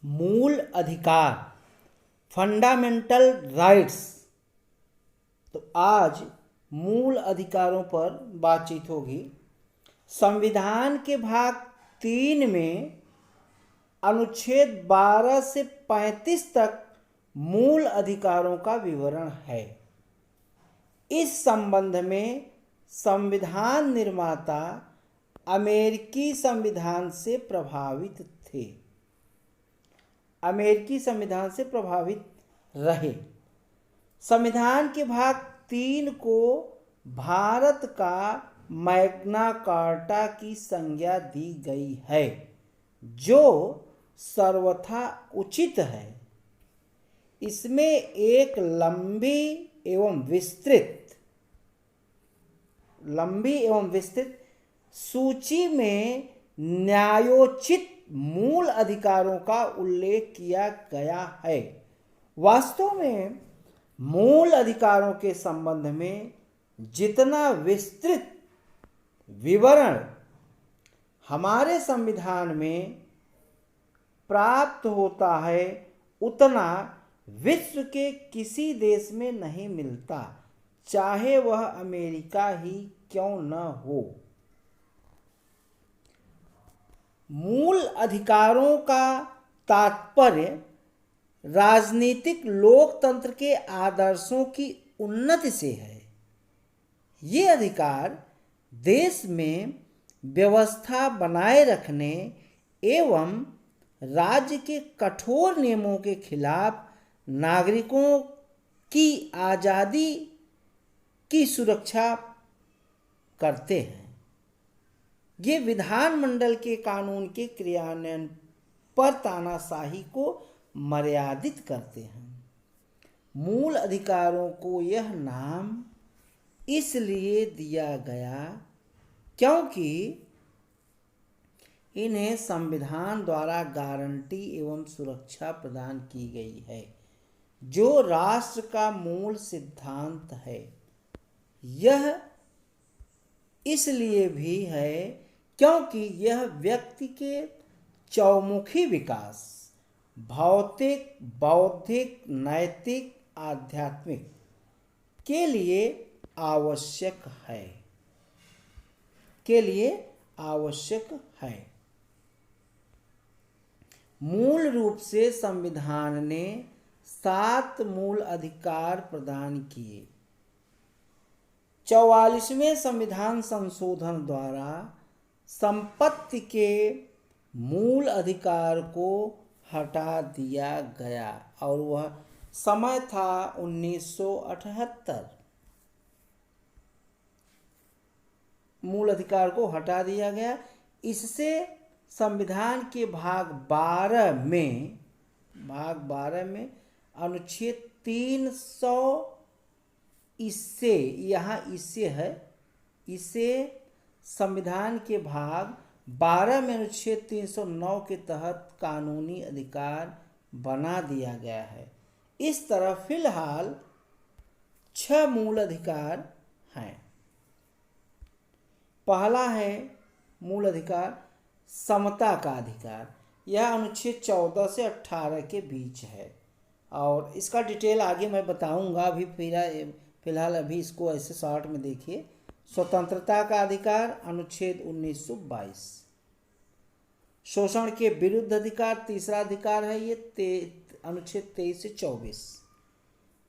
मूल अधिकार, fundamental rights. तो आज मूल अधिकारों पर बातचीत होगी। संविधान के भाग 3 में अनुच्छेद 12 से 35 तक मूल अधिकारों का विवरण है। इस संबंध में संविधान निर्माता अमेरिकी संविधान से प्रभावित थे, अमेरिकी संविधान से प्रभावित रहे। संविधान के भाग 3 को भारत का मैग्ना कार्टा की संज्ञा दी गई है, जो सर्वथा उचित है। इसमें एक लंबी एवं विस्तृत सूची में न्यायोचित मूल अधिकारों का उल्लेख किया गया है। वास्तव में मूल अधिकारों के संबंध में जितना विस्तृत विवरण हमारे संविधान में प्राप्त होता है, उतना विश्व के किसी देश में नहीं मिलता, चाहे वह अमेरिका ही क्यों न हो। मूल अधिकारों का तात्पर्य राजनीतिक लोकतंत्र के आदर्शों की उन्नति से है। ये अधिकार देश में व्यवस्था बनाए रखने एवं राज्य के कठोर नियमों के खिलाफ नागरिकों की आज़ादी की सुरक्षा करते हैं। ये विधानमंडल के कानून के क्रियान्वयन पर तानाशाही को मर्यादित करते हैं। मूल अधिकारों को यह नाम इसलिए दिया गया क्योंकि इन्हें संविधान द्वारा गारंटी एवं सुरक्षा प्रदान की गई है, जो राष्ट्र का मूल सिद्धांत है। यह इसलिए भी है क्योंकि यह व्यक्ति के चौमुखी विकास, भौतिक, बौद्धिक, नैतिक, आध्यात्मिक के लिए आवश्यक है। मूल रूप से संविधान ने 7 मूल अधिकार प्रदान किए। 44वें संविधान संशोधन द्वारा संपत्ति के मूल अधिकार को हटा दिया गया और वह समय था 1978। मूल अधिकार को हटा दिया गया। इससे संविधान के भाग 12 में अनुच्छेद 300 इसे संविधान के भाग 12 में अनुच्छेद 309 के तहत कानूनी अधिकार बना दिया गया है। इस तरह फिलहाल 6 मूल अधिकार हैं। पहला है मूल अधिकार समता का अधिकार। यह अनुच्छेद 14 से 18 के बीच है और इसका डिटेल आगे मैं बताऊंगा। अभी फिलहाल अभी इसको ऐसे शॉर्ट में देखिए। स्वतंत्रता का अधिकार अनुच्छेद 1922। शोषण के विरुद्ध अधिकार तीसरा अधिकार है, ये अनुच्छेद 23 से 24।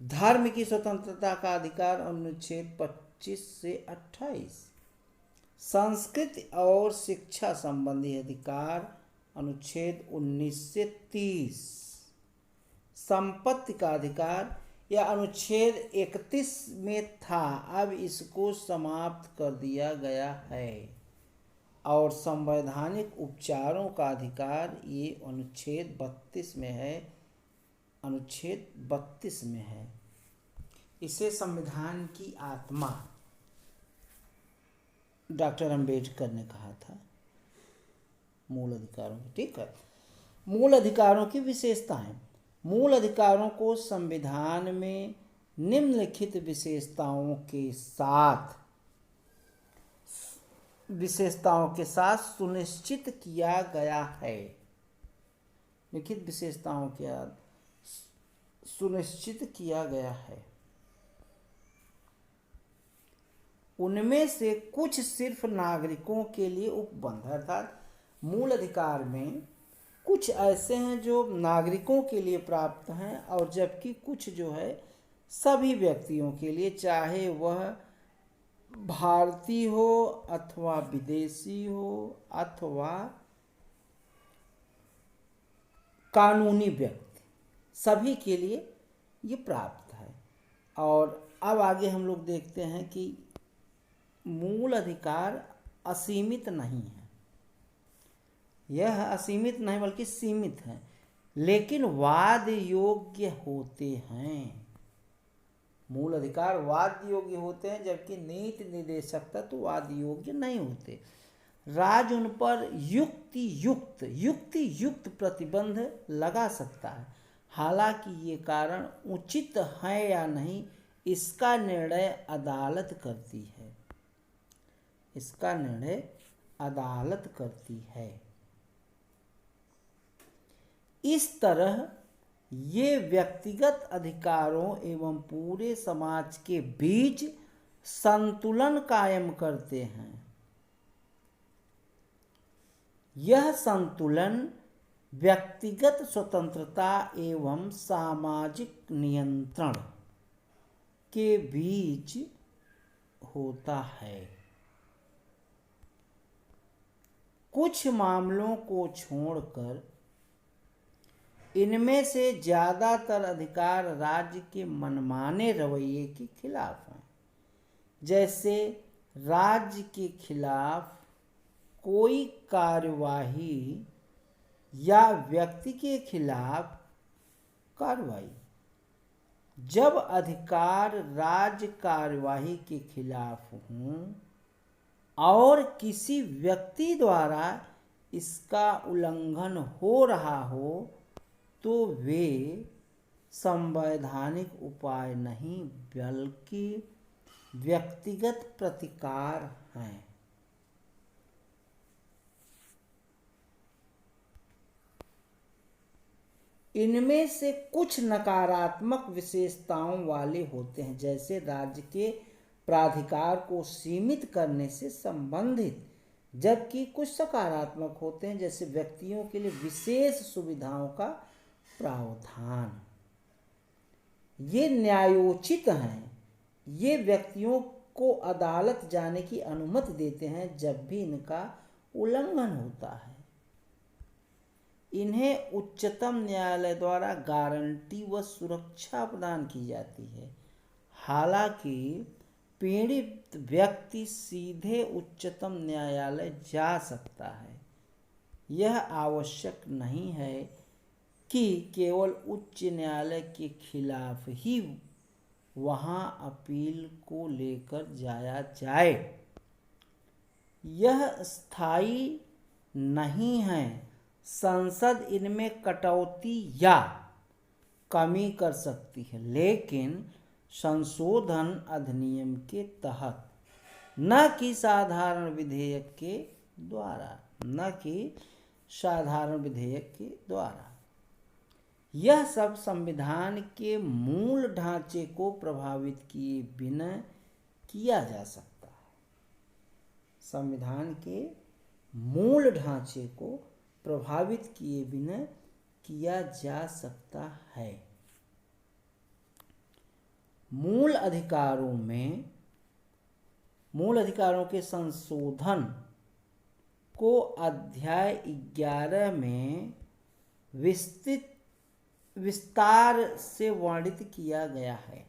धर्म की स्वतंत्रता का अधिकार अनुच्छेद 25 से 28। संस्कृति और शिक्षा संबंधी अधिकार अनुच्छेद 19 से 30। संपत्ति का अधिकार यह अनुच्छेद 31 में था, अब इसको समाप्त कर दिया गया है। और संवैधानिक उपचारों का अधिकार ये अनुच्छेद 32 में है, अनुच्छेद 32 में है। इसे संविधान की आत्मा डॉक्टर अंबेडकर ने कहा था मूल अधिकारों की। ठीक है। मूल अधिकारों की विशेषताएं। मूल अधिकारों को संविधान में निम्नलिखित विशेषताओं के साथ सुनिश्चित किया गया है। लिखित विशेषताओं के सुनिश्चित किया गया है। उनमें से कुछ सिर्फ नागरिकों के लिए उपबंध, अर्थात मूल अधिकार में कुछ ऐसे हैं जो नागरिकों के लिए प्राप्त हैं, और जबकि कुछ जो है सभी व्यक्तियों के लिए, चाहे वह भारतीय हो अथवा विदेशी हो अथवा कानूनी व्यक्ति, सभी के लिए ये प्राप्त है। और अब आगे हम लोग देखते हैं कि मूल अधिकार असीमित नहीं है, यह असीमित नहीं बल्कि सीमित है, लेकिन वाद योग्य होते हैं। मूल अधिकार वाद योग्य होते हैं, जबकि नीति निर्देशक तत्व वाद योग्य नहीं होते। राज्य उन पर युक्ति युक्त प्रतिबंध लगा सकता है, हालांकि ये कारण उचित है या नहीं इसका निर्णय अदालत करती है, इसका निर्णय अदालत करती है। इस तरह ये व्यक्तिगत अधिकारों एवं पूरे समाज के बीच संतुलन कायम करते हैं। यह संतुलन व्यक्तिगत स्वतंत्रता एवं सामाजिक नियंत्रण के बीच होता है। कुछ मामलों को छोड़कर इनमें से ज़्यादातर अधिकार राज्य के मनमाने रवैये के खिलाफ हैं। जैसे राज्य के खिलाफ कोई कार्यवाही या व्यक्ति के खिलाफ कार्रवाई। जब अधिकार राज्य कार्यवाही के खिलाफ हों और किसी व्यक्ति द्वारा इसका उल्लंघन हो रहा हो तो वे संवैधानिक उपाय नहीं बल्कि व्यक्तिगत प्रतिकार हैं। इनमें से कुछ नकारात्मक विशेषताओं वाले होते हैं, जैसे राज्य के प्राधिकार को सीमित करने से संबंधित, जबकि कुछ सकारात्मक होते हैं, जैसे व्यक्तियों के लिए विशेष सुविधाओं का प्रावधान। ये न्यायोचित हैं। ये व्यक्तियों को अदालत जाने की अनुमति देते हैं जब भी इनका उल्लंघन होता है। इन्हें उच्चतम न्यायालय द्वारा गारंटी व सुरक्षा प्रदान की जाती है। हालांकि पीड़ित व्यक्ति सीधे उच्चतम न्यायालय जा सकता है। यह आवश्यक नहीं है कि केवल उच्च न्यायालय के खिलाफ ही वहां अपील को लेकर जाया जाए। यह स्थायी नहीं है। संसद इनमें कटौती या कमी कर सकती है, लेकिन संशोधन अधिनियम के तहत, न कि साधारण विधेयक के द्वारा, न कि साधारण विधेयक के द्वारा। यह सब संविधान के मूल ढांचे को प्रभावित किए बिना किया जा सकता है। संविधान के मूल ढांचे को प्रभावित किए बिना किया जा सकता है। मूल अधिकारों के संशोधन को अध्याय 11 में विस्तार से वर्णित किया गया है।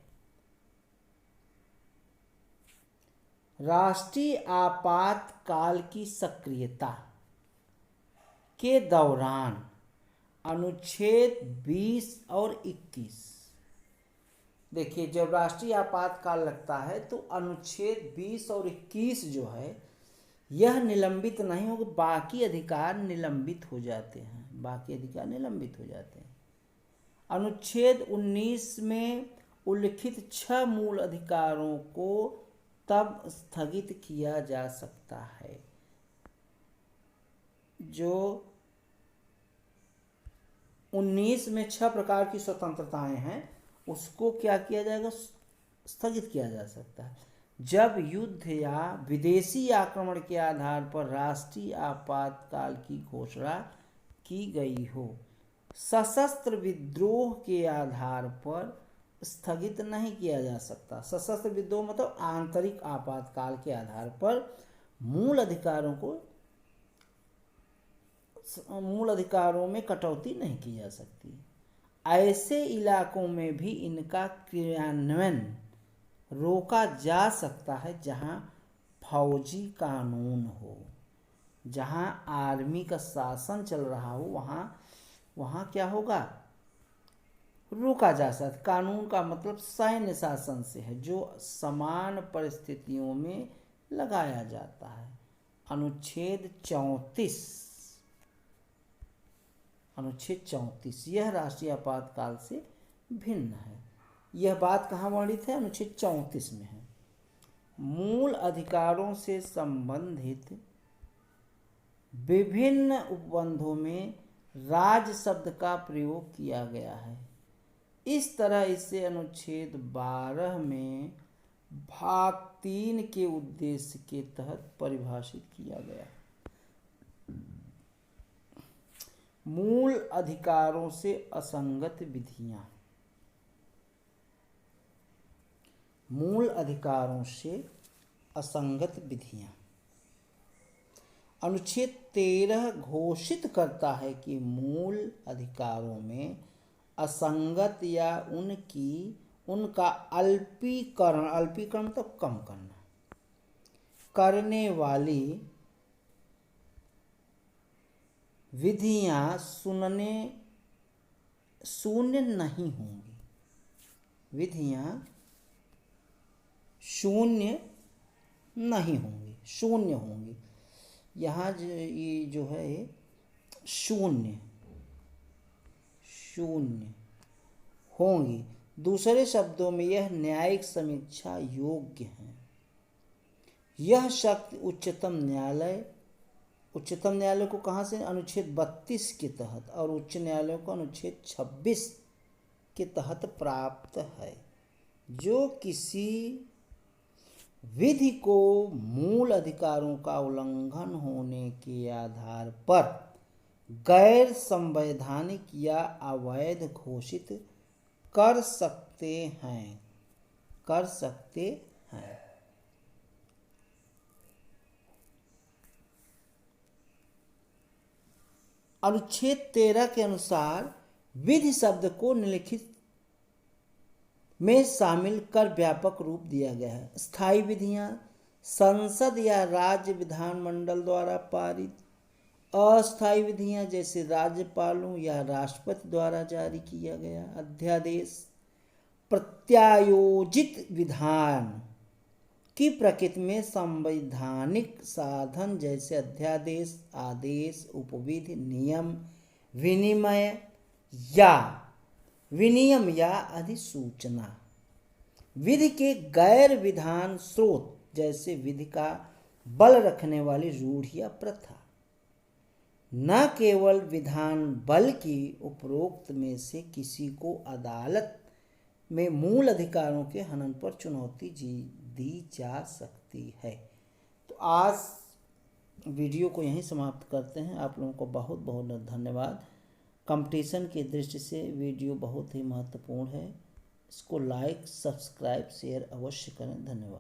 राष्ट्रीय आपातकाल की सक्रियता के दौरान अनुच्छेद 20 और 21, देखिए जब राष्ट्रीय आपातकाल लगता है तो अनुच्छेद 20 और 21 जो है यह निलंबित नहीं होगा, बाकी अधिकार निलंबित हो जाते हैं, बाकी अधिकार निलंबित हो जाते हैं। अनुच्छेद 19 में उल्लिखित 6 मूल अधिकारों को तब स्थगित किया जा सकता है जो 19 में 6 प्रकार की स्वतंत्रताएं हैं, उसको क्या किया जाएगा, स्थगित किया जा सकता है। जब युद्ध या विदेशी आक्रमण के आधार पर राष्ट्रीय आपातकाल की घोषणा की गई हो। सशस्त्र विद्रोह के आधार पर स्थगित नहीं किया जा सकता। सशस्त्र विद्रोह मतलब आंतरिक आपातकाल के आधार पर मूल अधिकारों में कटौती नहीं की जा सकती। ऐसे इलाकों में भी इनका क्रियान्वयन रोका जा सकता है जहां फौजी कानून हो, जहां आर्मी का शासन चल रहा हो, वहां क्या होगा, रोका जा सकता। कानून का मतलब सैन्य शासन से है, जो समान परिस्थितियों में लगाया जाता है। अनुच्छेद 34 यह राष्ट्रीय आपातकाल से भिन्न है। यह बात कहाँ वर्णित है, अनुच्छेद 34 में है। मूल अधिकारों से संबंधित विभिन्न उपबंधों में राज्य शब्द का प्रयोग किया गया है। इस तरह इसे अनुच्छेद 12 में भाग 3 के उद्देश्य के तहत परिभाषित किया गया। मूल अधिकारों से असंगत विधियां। मूल अधिकारों से असंगत विधियां। अनुच्छेद 13 घोषित करता है कि मूल अधिकारों में असंगत या उनका अल्पीकरण मतलब कम करना करने वाली विधियां शून्य नहीं होंगी। विधियां शून्य नहीं होंगी, शून्य होंगी। यहाँ ये जो है शून्य होंगी। दूसरे शब्दों में यह न्यायिक समीक्षा योग्य है। यह शक्ति उच्चतम न्यायालय को कहाँ से, अनुच्छेद 32 के तहत, और उच्च न्यायालय को अनुच्छेद 26 के तहत प्राप्त है, जो किसी विधि को मूल अधिकारों का उल्लंघन होने के आधार पर गैर संवैधानिक या अवैध घोषित कर सकते हैं। अनुच्छेद 13 के अनुसार विधि शब्द को निम्नलिखित में शामिल कर व्यापक रूप दिया गया है। स्थायी विधियां संसद या राज्य विधानमंडल द्वारा पारित। अस्थायी विधियां जैसे राज्यपालों या राष्ट्रपति द्वारा जारी किया गया अध्यादेश। प्रत्यायोजित विधान की प्रकृति में संवैधानिक साधन जैसे अध्यादेश, आदेश, उपविधि, नियम, विनियम या अधिसूचना। विधि के गैर विधान स्रोत जैसे विधि का बल रखने वाली रूढ़ या प्रथा। न केवल विधान बल्कि उपरोक्त में से किसी को अदालत में मूल अधिकारों के हनन पर चुनौती दी जा सकती है। तो आज वीडियो को यहीं समाप्त करते हैं। आप लोगों को बहुत बहुत धन्यवाद। कंपटीशन की दृष्टि से वीडियो बहुत ही महत्वपूर्ण है। इसको लाइक, सब्सक्राइब, शेयर अवश्य करें। धन्यवाद।